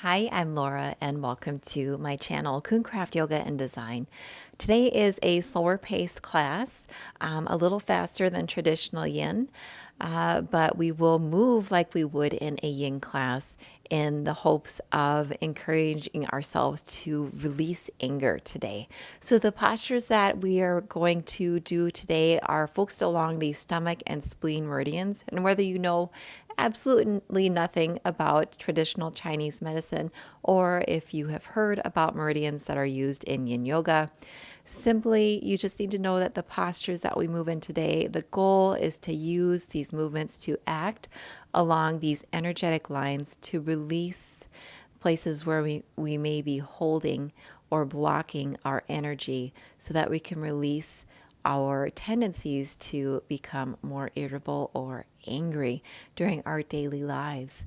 Hi, I'm Laura, and welcome to my channel, Craft Yoga and Design. Today is a slower paced class, a little faster than traditional yin, but we will move like we would in a yin class in the hopes of encouraging ourselves to release anger today. So the postures that we are going to do today are focused along the stomach and spleen meridians. And whether you know absolutely nothing about traditional Chinese medicine, or if you have heard about meridians that are used in yin yoga, simply you just need to know that the postures that we move in today, the goal is to use these movements to act along these energetic lines to release places where we may be holding or blocking our energy so that we can release our tendencies to become more irritable or angry during our daily lives.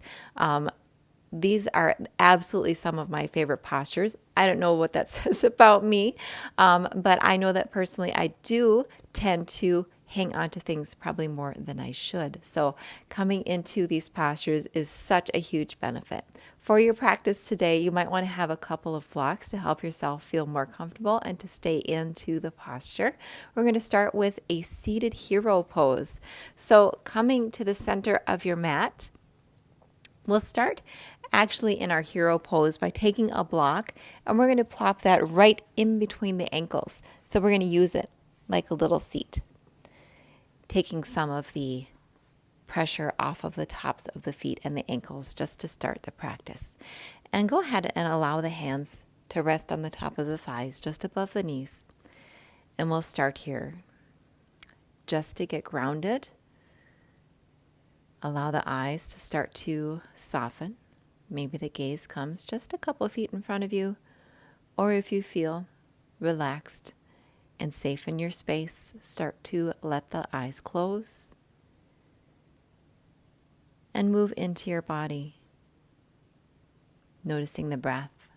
These are absolutely some of my favorite postures. I don't know what that says about me, but I know that personally I do tend to hang on to things probably more than I should. So coming into these postures is such a huge benefit. For your practice today, you might want to have a couple of blocks to help yourself feel more comfortable and to stay into the posture. We're going to start with a seated hero pose. So coming to the center of your mat, we'll start actually in our hero pose by taking a block and we're going to plop that right in between the ankles. So we're going to use it like a little seat, taking some of the pressure off of the tops of the feet and the ankles just to start the practice. And go ahead and allow the hands to rest on the top of the thighs, just above the knees. And we'll start here just to get grounded. Allow the eyes to start to soften. Maybe the gaze comes just a couple of feet in front of you, or if you feel relaxed and safe in your space, start to let the eyes close and move into your body, noticing the breath.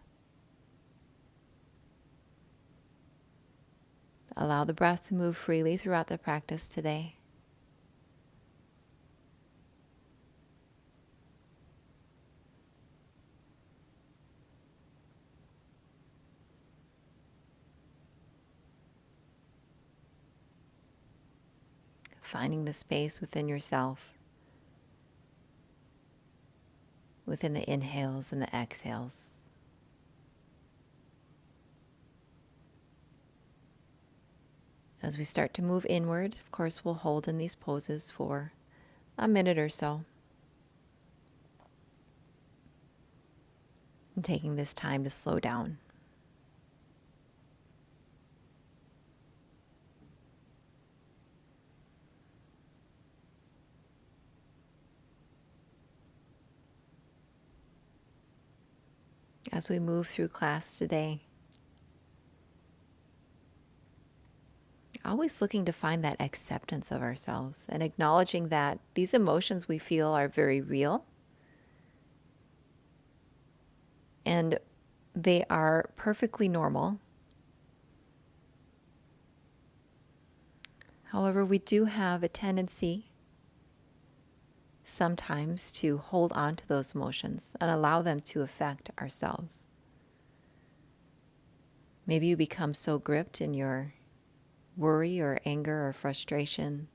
Allow the breath to move freely throughout the practice today. Finding the space within yourself, within the inhales and the exhales. As we start to move inward, of course, we'll hold in these poses for a minute or so. And taking this time to slow down. As we move through class today, always looking to find that acceptance of ourselves and acknowledging that these emotions we feel are very real and they are perfectly normal. However, we do have a tendency sometimes to hold on to those emotions and allow them to affect ourselves. Maybe you become so gripped in your worry or anger or frustration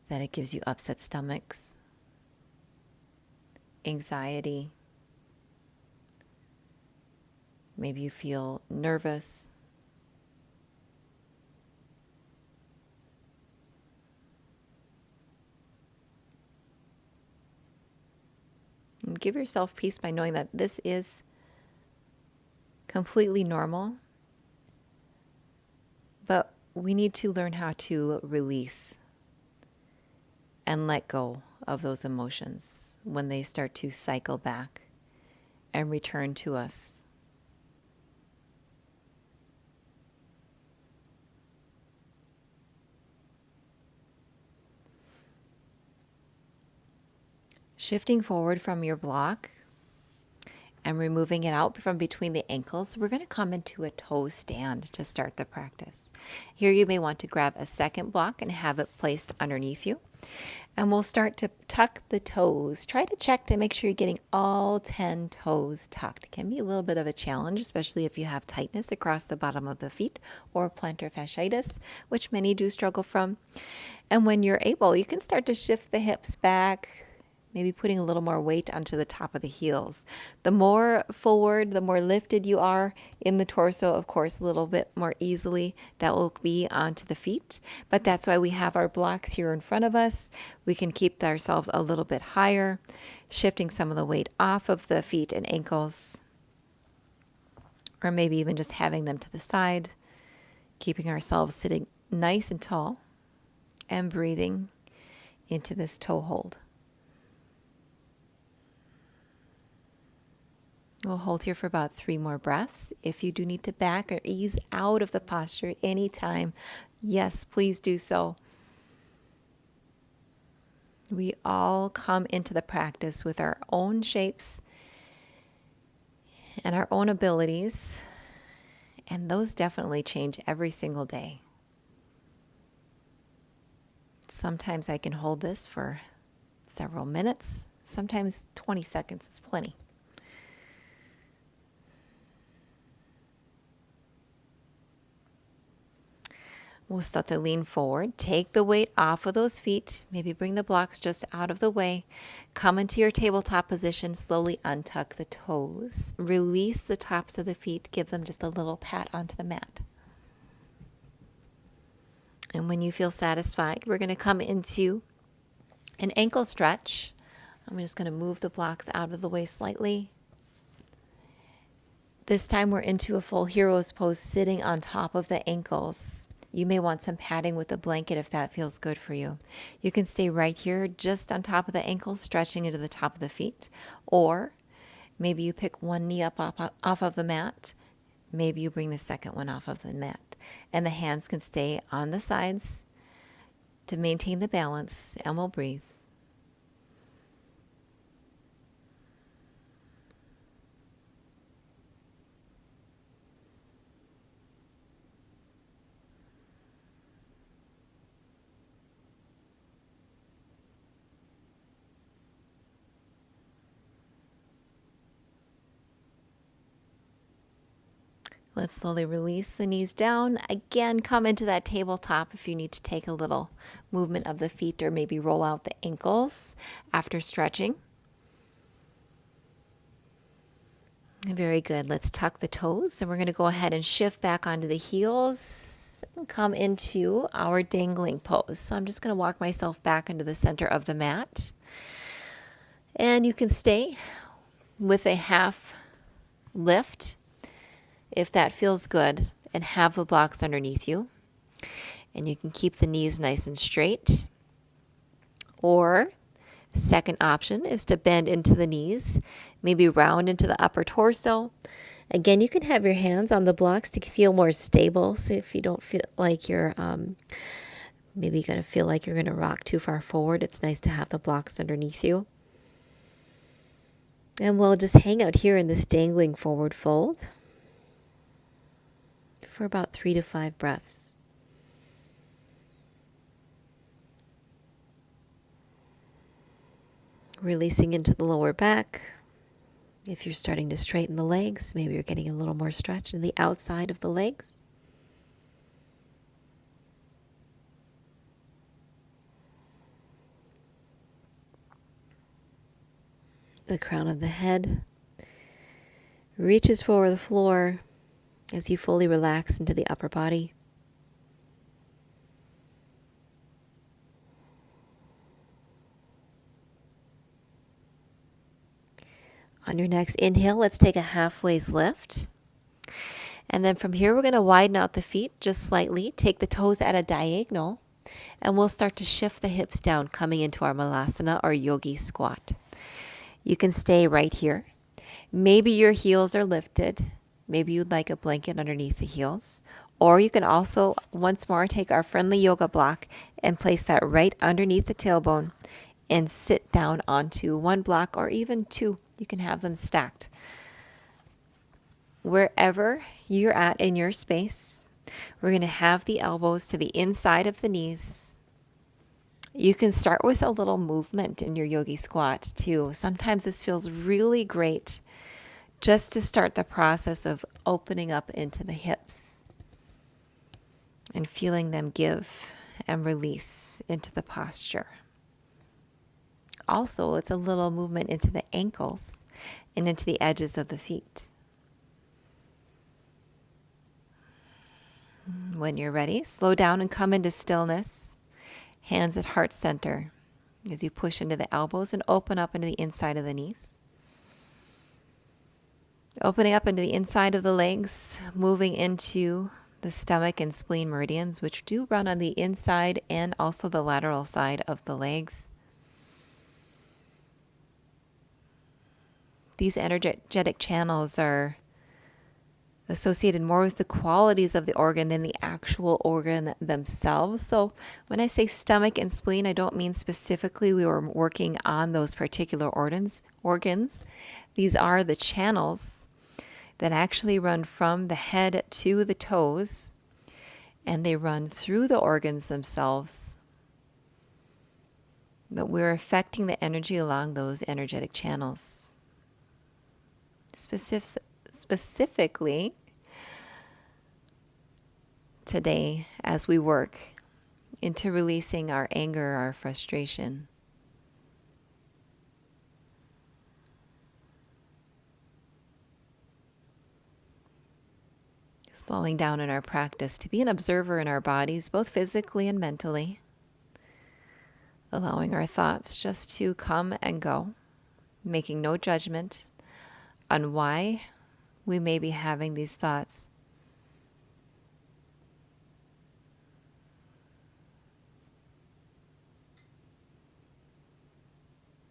that it gives you upset stomachs, anxiety. Maybe you feel nervous. And give yourself peace by knowing that this is completely normal, but we need to learn how to release and let go of those emotions when they start to cycle back and return to us. Shifting forward from your block and removing it out from between the ankles, we're going to come into a toe stand to start the practice. Here you may want to grab a second block and have it placed underneath you. And we'll start to tuck the toes. Try to check to make sure you're getting all 10 toes tucked. It can be a little bit of a challenge, especially if you have tightness across the bottom of the feet or plantar fasciitis, which many do struggle from. And when you're able, you can start to shift the hips back, maybe putting a little more weight onto the top of the heels. The more forward, the more lifted you are in the torso, of course, a little bit more easily that will be onto the feet. But that's why we have our blocks here in front of us. We can keep ourselves a little bit higher, shifting some of the weight off of the feet and ankles, or maybe even just having them to the side, keeping ourselves sitting nice and tall and breathing into this toe hold. We'll hold here for about 3 more breaths. If you do need to back or ease out of the posture at any time, yes, please do so. We all come into the practice with our own shapes and our own abilities, and those definitely change every single day. Sometimes I can hold this for several minutes. Sometimes 20 seconds is plenty. We'll start to lean forward. Take the weight off of those feet. Maybe bring the blocks just out of the way. Come into your tabletop position. Slowly untuck the toes. Release the tops of the feet. Give them just a little pat onto the mat. And when you feel satisfied, we're going to come into an ankle stretch. I'm just going to move the blocks out of the way slightly. This time we're into a full hero's pose, sitting on top of the ankles. You may want some padding with a blanket if that feels good for you. You can stay right here just on top of the ankles, stretching into the top of the feet. Or maybe you pick one knee up off of the mat. Maybe you bring the second one off of the mat. And the hands can stay on the sides to maintain the balance, and we'll breathe. Let's slowly release the knees down. Again, come into that tabletop if you need to take a little movement of the feet or maybe roll out the ankles after stretching. Very good. Let's tuck the toes. And we're going to go ahead and shift back onto the heels and come into our dangling pose. So I'm just going to walk myself back into the center of the mat. And you can stay with a half lift if that feels good, and have the blocks underneath you. And you can keep the knees nice and straight. Or second option is to bend into the knees, maybe round into the upper torso. Again, you can have your hands on the blocks to feel more stable. So if you don't feel like you're maybe going to feel like you're going to rock too far forward, it's nice to have the blocks underneath you. And we'll just hang out here in this dangling forward fold for about 3 to 5 breaths. Releasing into the lower back. If you're starting to straighten the legs, maybe you're getting a little more stretch in the outside of the legs. The crown of the head reaches for the floor as you fully relax into the upper body. On your next inhale, let's take a halfway lift. And then from here, we're going to widen out the feet just slightly. Take the toes at a diagonal. And we'll start to shift the hips down, coming into our malasana or yogi squat. You can stay right here. Maybe your heels are lifted. Maybe you'd like a blanket underneath the heels. Or you can also, once more, take our friendly yoga block and place that right underneath the tailbone and sit down onto one block or even 2. You can have them stacked. Wherever you're at in your space, we're going to have the elbows to the inside of the knees. You can start with a little movement in your yogi squat too. Sometimes this feels really great just to start the process of opening up into the hips and feeling them give and release into the posture. Also, it's a little movement into the ankles and into the edges of the feet. When you're ready, slow down and come into stillness. Hands at heart center as you push into the elbows and open up into the inside of the knees. Opening up into the inside of the legs, moving into the stomach and spleen meridians, which do run on the inside and also the lateral side of the legs. These energetic channels are associated more with the qualities of the organ than the actual organ themselves. So when I say stomach and spleen, I don't mean specifically we were working on those particular organs. These are the channels that actually run from the head to the toes, and they run through the organs themselves. But we're affecting the energy along those energetic channels. Specifically today, as we work into releasing our anger, our frustration. Slowing down in our practice to be an observer in our bodies, both physically and mentally. Allowing our thoughts just to come and go, making no judgment on why we may be having these thoughts.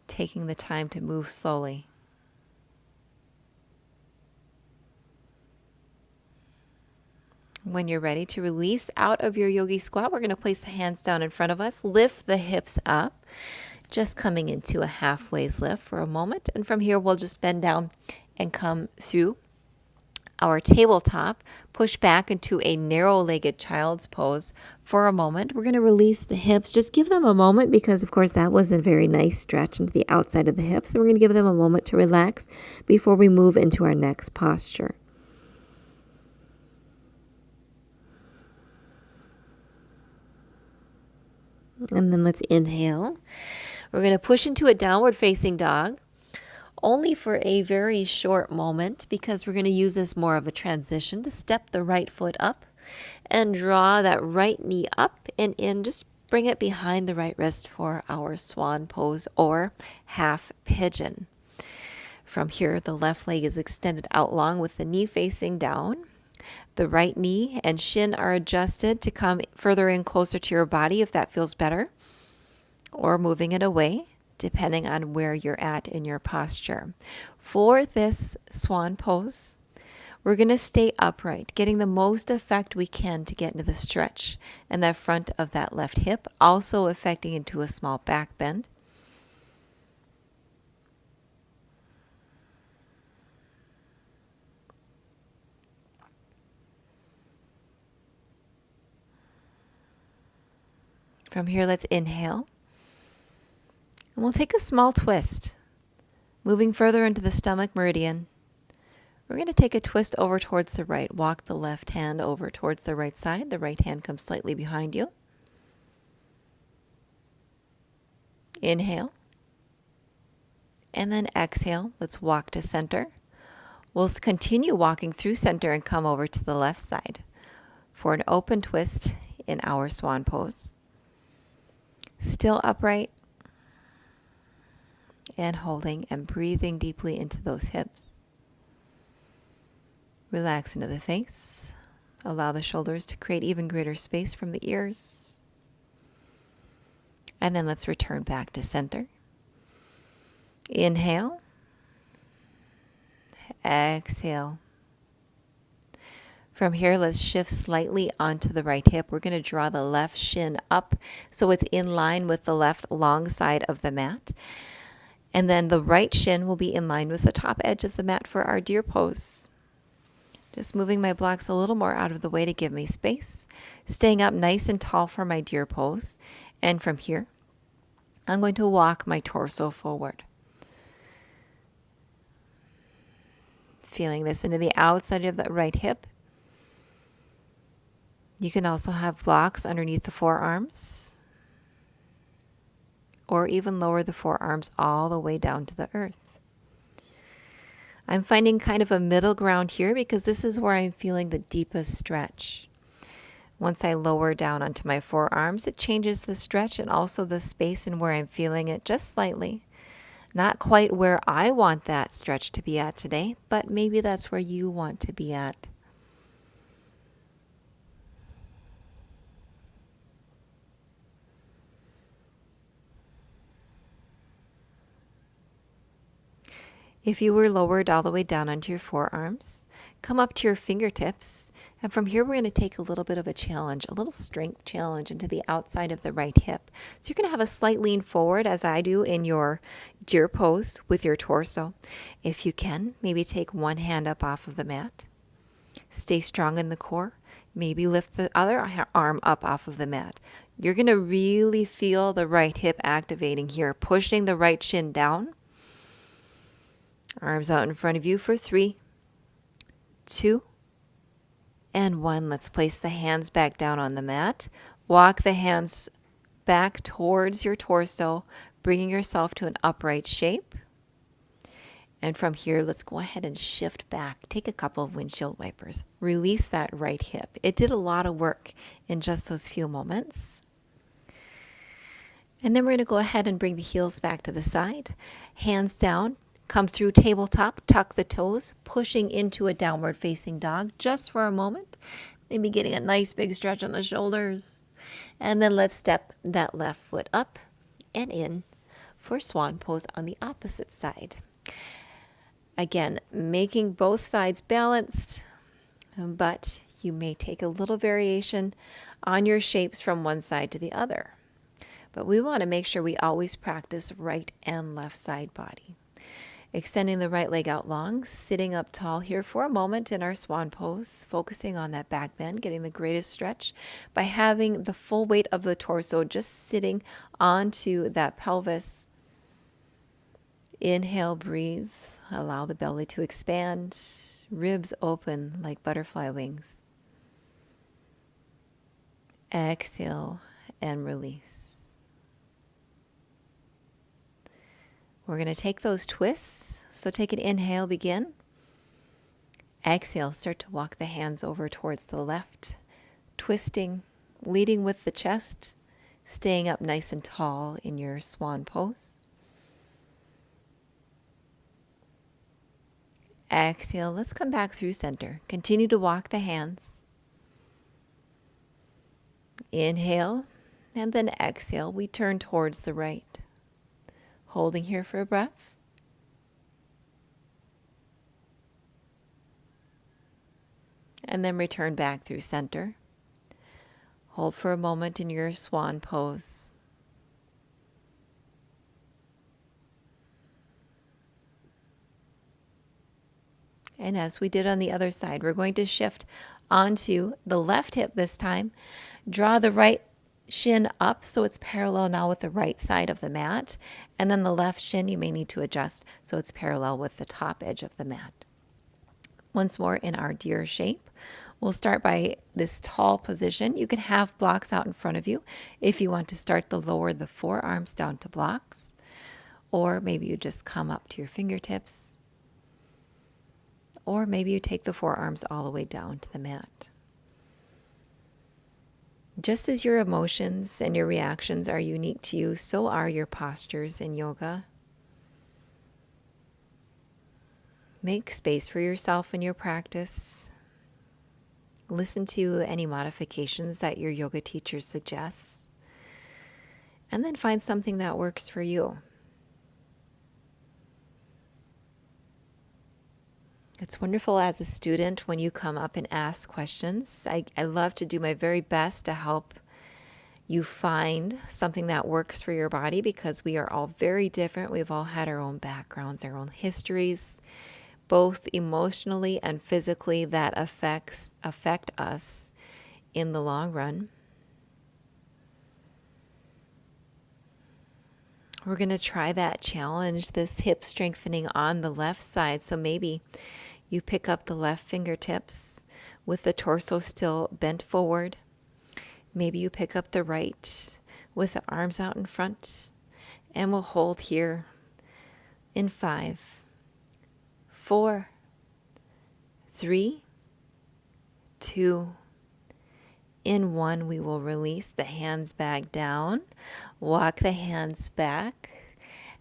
Taking the time to move slowly. When you're ready to release out of your yogi squat, we're going to place the hands down in front of us, lift the hips up, just coming into a halfway lift for a moment. And from here, we'll just bend down and come through our tabletop, push back into a narrow-legged child's pose for a moment. We're going to release the hips. Just give them a moment because, of course, that was a very nice stretch into the outside of the hips. So we're going to give them a moment to relax before we move into our next posture. And then let's inhale. We're going to push into a downward facing dog, only for a very short moment because we're going to use this more of a transition to step the right foot up and draw that right knee up and in. Just bring it behind the right wrist for our swan pose or half pigeon. From here, the left leg is extended out long with the knee facing down. The right knee and shin are adjusted to come further in closer to your body if that feels better, or moving it away, depending on where you're at in your posture. For this swan pose, we're going to stay upright, getting the most effect we can to get into the stretch and the front of that left hip, also affecting into a small back bend. From here, let's inhale. And we'll take a small twist, moving further into the stomach meridian. We're going to take a twist over towards the right. Walk the left hand over towards the right side. The right hand comes slightly behind you. Inhale. And then exhale. Let's walk to center. We'll continue walking through center and come over to the left side for an open twist in our swan pose. Still upright and holding and breathing deeply into those hips. Relax into the face. Allow the shoulders to create even greater space from the ears. And then let's return back to center. Inhale. Exhale. From here, let's shift slightly onto the right hip. We're going to draw the left shin up so it's in line with the left long side of the mat. And then the right shin will be in line with the top edge of the mat for our deer pose. Just moving my blocks a little more out of the way to give me space. Staying up nice and tall for my deer pose. And from here, I'm going to walk my torso forward. Feeling this into the outside of the right hip. You can also have blocks underneath the forearms, or even lower the forearms all the way down to the earth. I'm finding kind of a middle ground here because this is where I'm feeling the deepest stretch. Once I lower down onto my forearms, it changes the stretch and also the space and where I'm feeling it just slightly. Not quite where I want that stretch to be at today, but maybe that's where you want to be at. If you were lowered all the way down onto your forearms, come up to your fingertips. And from here, we're going to take a little bit of a challenge, a little strength challenge into the outside of the right hip. So you're going to have a slight lean forward, as I do in your deer pose with your torso. If you can, maybe take one hand up off of the mat. Stay strong in the core. Maybe lift the other arm up off of the mat. You're going to really feel the right hip activating here, pushing the right shin down. Arms out in front of you for 3, 2, and 1. Let's place the hands back down on the mat. Walk the hands back towards your torso, bringing yourself to an upright shape. And from here, let's go ahead and shift back. Take a couple of windshield wipers. Release that right hip. It did a lot of work in just those few moments. And then we're going to go ahead and bring the heels back to the side. Hands down. Come through tabletop, tuck the toes, pushing into a downward facing dog just for a moment. Maybe getting a nice big stretch on the shoulders. And then let's step that left foot up and in for swan pose on the opposite side. Again, making both sides balanced, but you may take a little variation on your shapes from one side to the other. But we want to make sure we always practice right and left side body. Extending the right leg out long, sitting up tall here for a moment in our swan pose, focusing on that back bend, getting the greatest stretch by having the full weight of the torso just sitting onto that pelvis. Inhale, breathe, allow the belly to expand, ribs open like butterfly wings. Exhale and release. We're going to take those twists. So take an inhale, begin. Exhale, start to walk the hands over towards the left, twisting, leading with the chest, staying up nice and tall in your swan pose. Exhale, let's come back through center. Continue to walk the hands. Inhale, and then exhale, we turn towards the right. Holding here for a breath. And then return back through center. Hold for a moment in your swan pose. And as we did on the other side, we're going to shift onto the left hip this time. Draw the right shin up so it's parallel now with the right side of the mat. And then the left shin you may need to adjust so it's parallel with the top edge of the mat. Once more in our deer shape. We'll start by this tall position. You can have blocks out in front of you if you want to start to lower the forearms down to blocks. Or maybe you just come up to your fingertips. Or maybe you take the forearms all the way down to the mat. Just as your emotions and your reactions are unique to you, so are your postures in yoga. Make space for yourself in your practice. Listen to any modifications that your yoga teacher suggests. And then find something that works for you. It's wonderful as a student when you come up and ask questions. I love to do my very best to help you find something that works for your body because we are all very different. We've all had our own backgrounds, our own histories, both emotionally and physically, that affect us in the long run. We're going to try that challenge, this hip strengthening on the left side. So maybe you pick up the left fingertips with the torso still bent forward. Maybe you pick up the right with the arms out in front. And we'll hold here in 5, 4, 3, 2, in 1. We will release the hands back down, walk the hands back,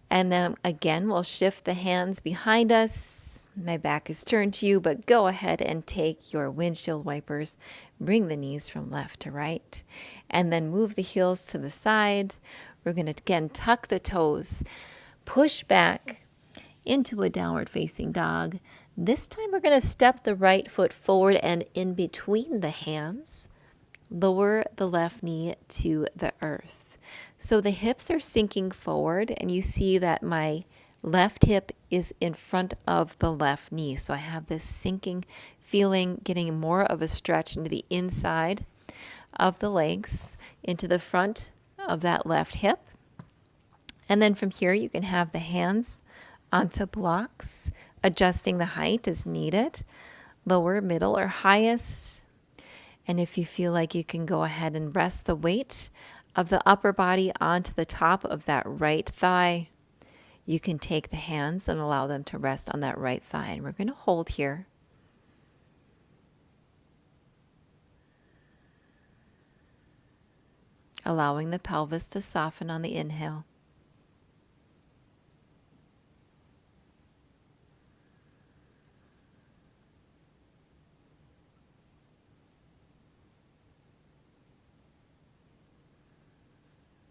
and then again we'll shift the hands behind us. My back is turned to you, but go ahead and take your windshield wipers, bring the knees from left to right, and then move the heels to the side. We're going to again tuck the toes, push back into a downward facing dog. This time we're going to step the right foot forward and in between the hands, lower the left knee to the earth. So the hips are sinking forward, and you see that my left hip is in front of the left knee. So I have this sinking feeling, getting more of a stretch into the inside of the legs, into the front of that left hip. And then from here, you can have the hands onto blocks, adjusting the height as needed, lower, middle, or highest. And if you feel like you can go ahead and rest the weight of the upper body onto the top of that right thigh, you can take the hands and allow them to rest on that right thigh. And we're going to hold here. Allowing the pelvis to soften on the inhale.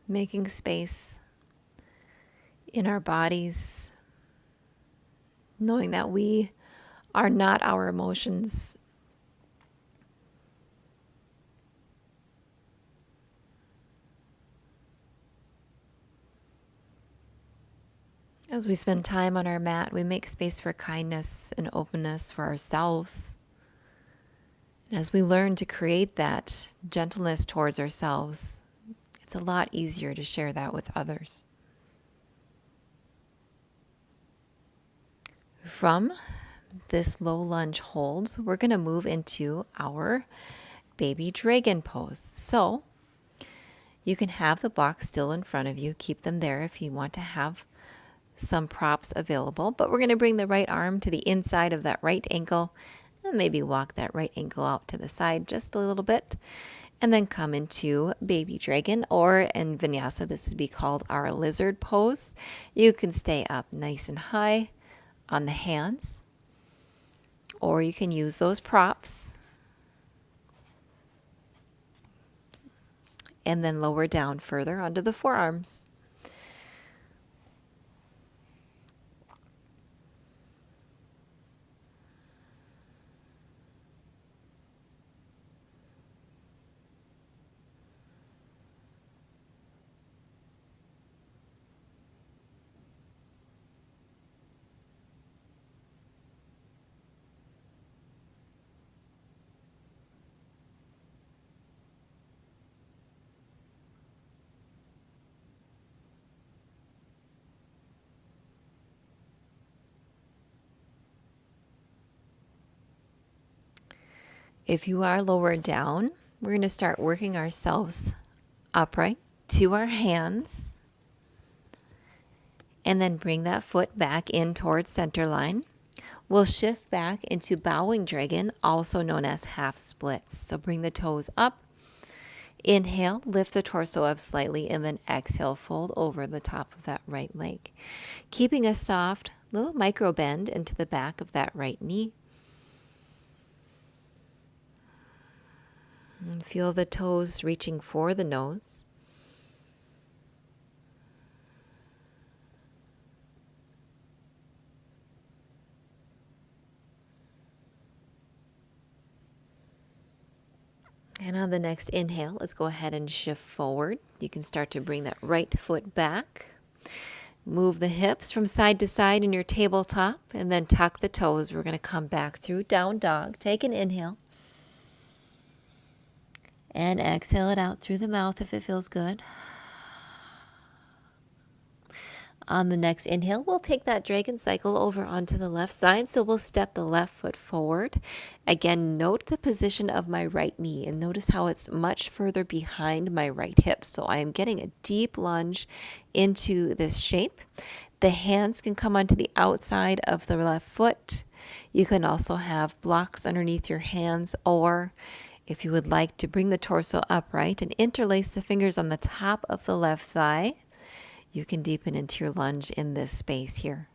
Making space in our bodies, knowing that we are not our emotions. As we spend time on our mat, we make space for kindness and openness for ourselves. And as we learn to create that gentleness towards ourselves, it's a lot easier to share that with others. From this low lunge hold, we're going to move into our baby dragon pose. So you can have the blocks still in front of you. Keep them there if you want to have some props available. But we're going to bring the right arm to the inside of that right ankle and maybe walk that right ankle out to the side just a little bit. And then come into baby dragon, or in vinyasa, this would be called our lizard pose. You can stay up nice and high on the hands, or you can use those props and then lower down further onto the forearms. If you are lowered down, we're going to start working ourselves upright to our hands, and then bring that foot back in towards center line. We'll shift back into bowing dragon, also known as half splits. So bring the toes up, inhale, lift the torso up slightly, and then exhale, fold over the top of that right leg. Keeping a soft little micro bend into the back of that right knee. And feel the toes reaching for the nose. And on the next inhale, let's go ahead and shift forward. You can start to bring that right foot back. Move the hips from side to side in your tabletop, and then tuck the toes. We're going to come back through down dog. Take an inhale. And exhale it out through the mouth if it feels good. On the next inhale, we'll take that dragon cycle over onto the left side. So we'll step the left foot forward. Again, note the position of my right knee and notice how it's much further behind my right hip. So I am getting a deep lunge into this shape. The hands can come onto the outside of the left foot. You can also have blocks underneath your hands, or if you would like to bring the torso upright and interlace the fingers on the top of the left thigh, you can deepen into your lunge in this space here.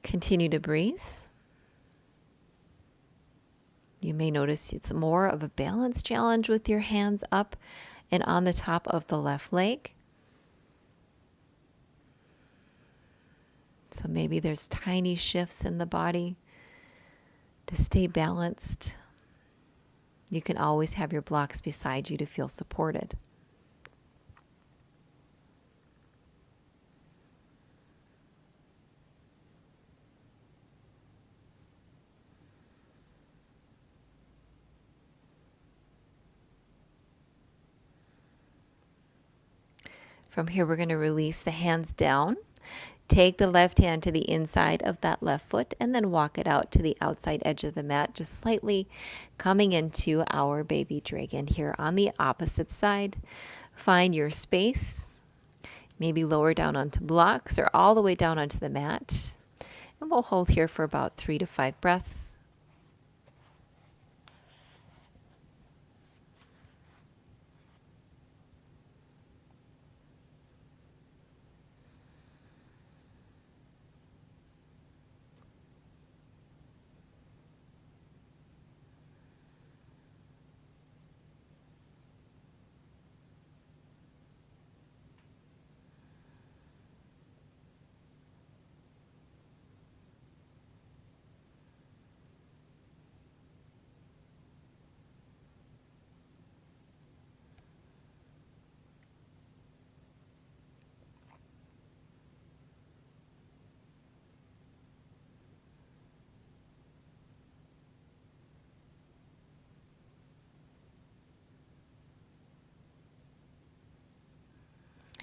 Continue to breathe. You may notice it's more of a balance challenge with your hands up and on the top of the left leg. So maybe there's tiny shifts in the body to stay balanced. You can always have your blocks beside you to feel supported. From here, we're going to release the hands down. Take the left hand to the inside of that left foot and then walk it out to the outside edge of the mat, just slightly coming into our baby dragon here on the opposite side. Find your space, maybe lower down onto blocks or all the way down onto the mat. And we'll hold here for about 3 to 5 breaths.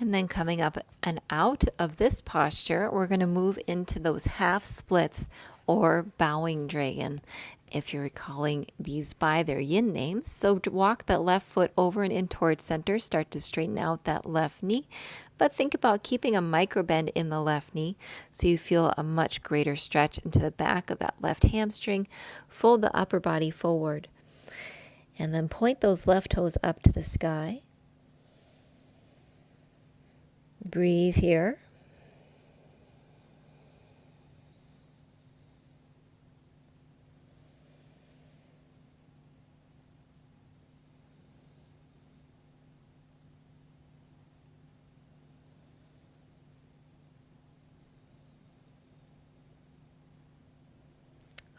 And then coming up and out of this posture, we're going to move into those half splits or bowing dragon, if you're recalling these by their yin names. So to walk that left foot over and in towards center, start to straighten out that left knee. But think about keeping a micro bend in the left knee so you feel a much greater stretch into the back of that left hamstring. Fold the upper body forward. And then point those left toes up to the sky. Breathe here.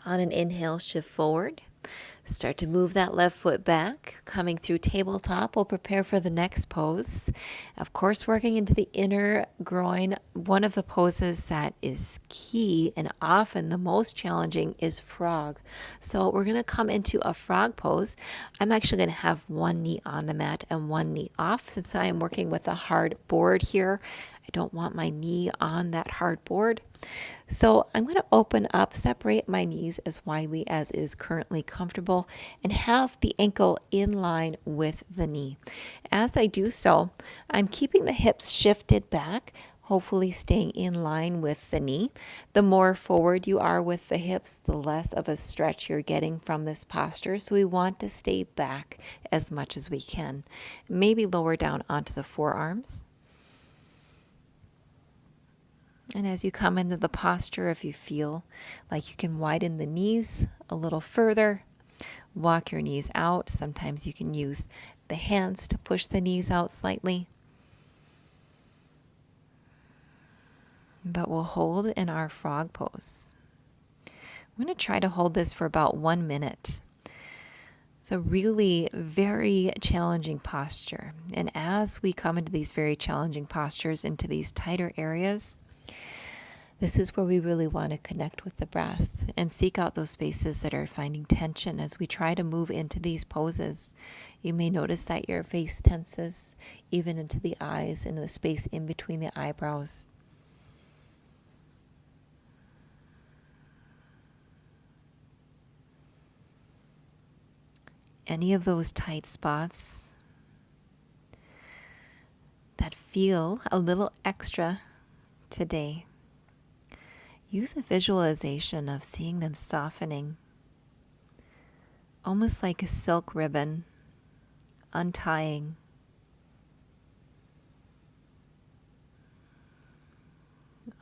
On an inhale, shift forward. Start to move that left foot back. Coming through tabletop, we'll prepare for the next pose. Of course, working into the inner groin. One of the poses that is key and often the most challenging is frog. So we're going to come into a frog pose. I'm actually going to have one knee on the mat and one knee off since I am working with a hard board here. I don't want my knee on that hard board. So I'm going to open up, separate my knees as widely as is currently comfortable, and have the ankle in line with the knee. As I do so, I'm keeping the hips shifted back, hopefully staying in line with the knee. The more forward you are with the hips, the less of a stretch you're getting from this posture. So we want to stay back as much as we can. Maybe lower down onto the forearms. And as you come into the posture, if you feel like you can widen the knees a little further, walk your knees out. Sometimes you can use the hands to push the knees out slightly. But we'll hold in our frog pose. I'm going to try to hold this for about 1 minute. It's a really very challenging posture. And as we come into these very challenging postures, into these tighter areas, This is where we really want to connect with the breath and seek out those spaces that are finding tension as we try to move into these poses. You may notice that your face tenses, even into the eyes and the space in between the eyebrows. Any of those tight spots that feel a little extra today, use a visualization of seeing them softening, almost like a silk ribbon untying.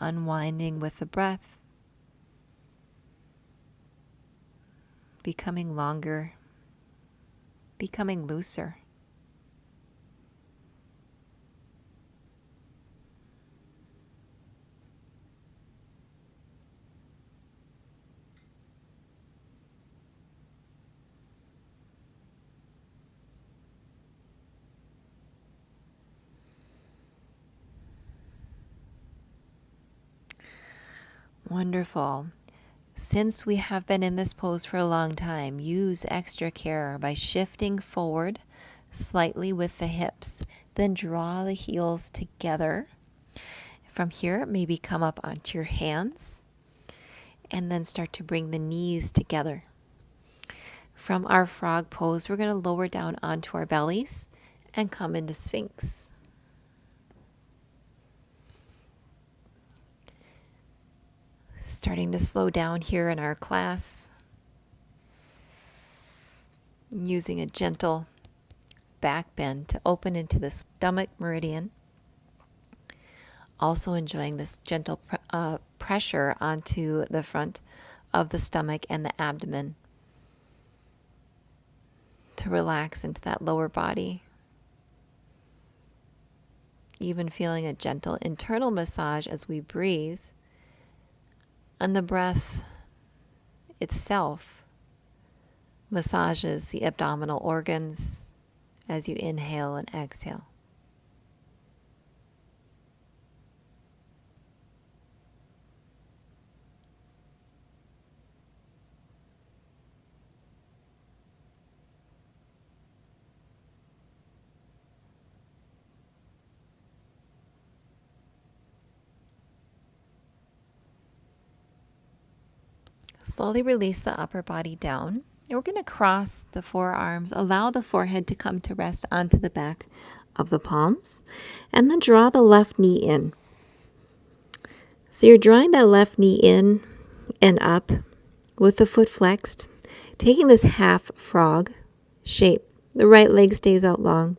Unwinding with the breath, becoming longer, becoming looser. Wonderful. Since we have been in this pose for a long time, use extra care by shifting forward slightly with the hips. Then draw the heels together. From here, maybe come up onto your hands and then start to bring the knees together. From our frog pose, we're going to lower down onto our bellies and come into Sphinx. Starting to slow down here in our class, using a gentle back bend to open into the stomach meridian. Also enjoying this gentle pressure onto the front of the stomach and the abdomen to relax into that lower body. Even feeling a gentle internal massage as we breathe. And the breath itself massages the abdominal organs as you inhale and exhale. Slowly release the upper body down. And we're going to cross the forearms, allow the forehead to come to rest onto the back of the palms, and then draw the left knee in. So you're drawing that left knee in and up with the foot flexed, taking this half frog shape. The right leg stays out long.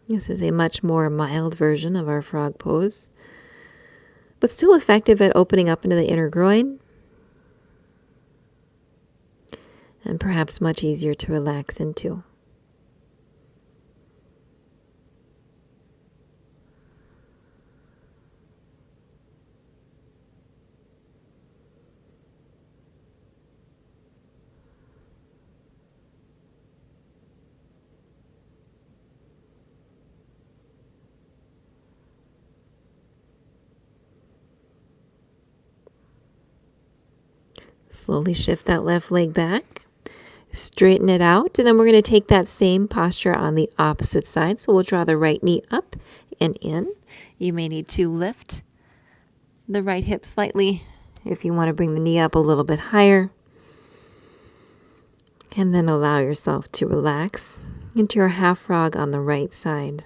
This is a much more mild version of our frog pose, but still effective at opening up into the inner groin, and perhaps much easier to relax into. Slowly shift that left leg back, straighten it out, and then we're going to take that same posture on the opposite side. So we'll draw the right knee up and in. You may need to lift the right hip slightly if you want to bring the knee up a little bit higher. And then allow yourself to relax into your half frog on the right side.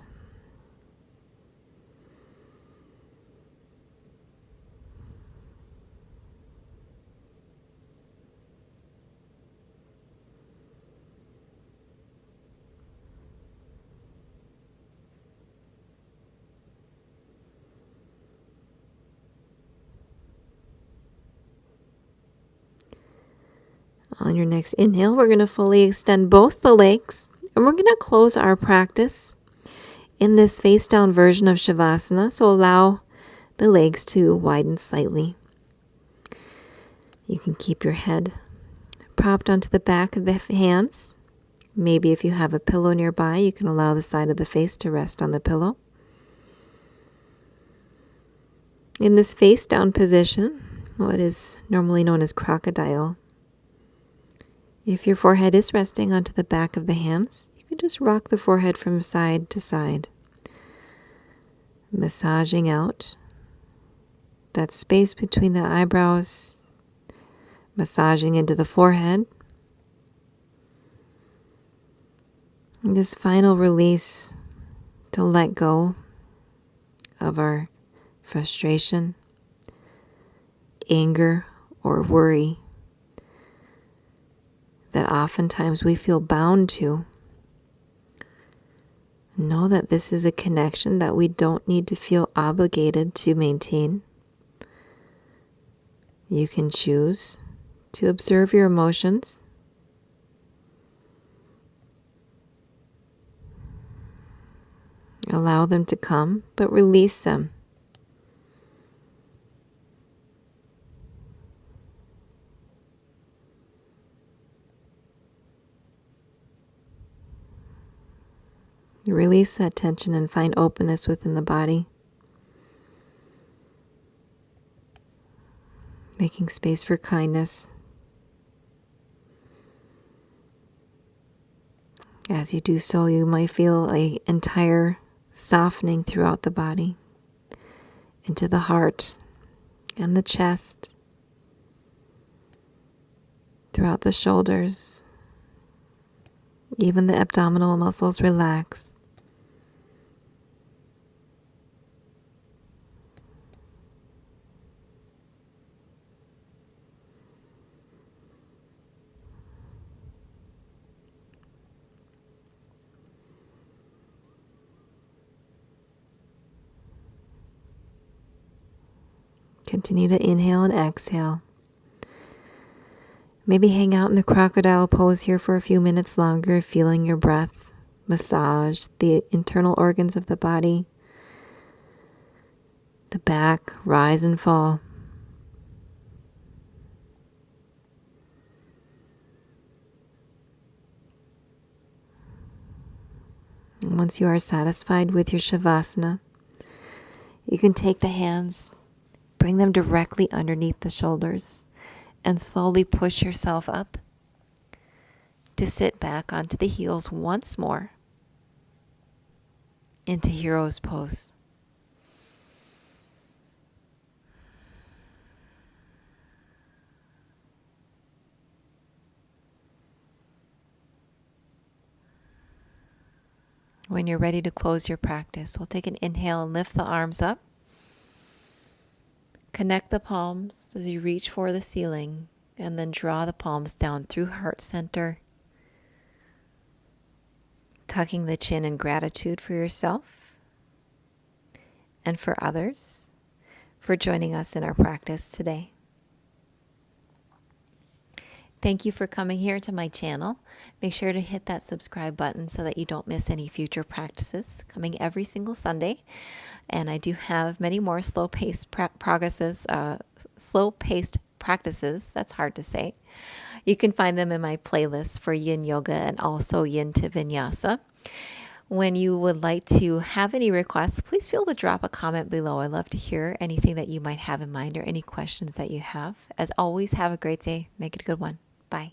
On your next inhale, we're going to fully extend both the legs, and we're going to close our practice in this face down version of Shavasana. So allow the legs to widen slightly. You can keep your head propped onto the back of the hands. Maybe if you have a pillow nearby, you can allow the side of the face to rest on the pillow. In this face down position, what is normally known as crocodile, if your forehead is resting onto the back of the hands, you can just rock the forehead from side to side, massaging out that space between the eyebrows, massaging into the forehead. And this final release to let go of our frustration, anger, or worry that oftentimes we feel bound to. Know that this is a connection that we don't need to feel obligated to maintain. You can choose to observe your emotions, allow them to come, but release them. Release that tension and find openness within the body. Making space for kindness. As you do so, you might feel an entire softening throughout the body, into the heart and the chest, throughout the shoulders. Even the abdominal muscles relax. Continue to inhale and exhale. Maybe hang out in the crocodile pose here for a few minutes longer, feeling your breath massage the internal organs of the body. The back rise and fall. And once you are satisfied with your Shavasana, you can take the hands, bring them directly underneath the shoulders, and slowly push yourself up to sit back onto the heels once more into Hero's Pose. When you're ready to close your practice, we'll take an inhale and lift the arms up. Connect the palms as you reach for the ceiling, and then draw the palms down through heart center, tucking the chin in gratitude for yourself and for others for joining us in our practice today. Thank you for coming here to my channel. Make sure to hit that subscribe button so that you don't miss any future practices coming every single Sunday. And I do have many more slow-paced practices. That's hard to say. You can find them in my playlist for Yin Yoga and also Yin to Vinyasa. When you would like to have any requests, please feel to drop a comment below. I'd love to hear anything that you might have in mind or any questions that you have. As always, have a great day. Make it a good one. Bye.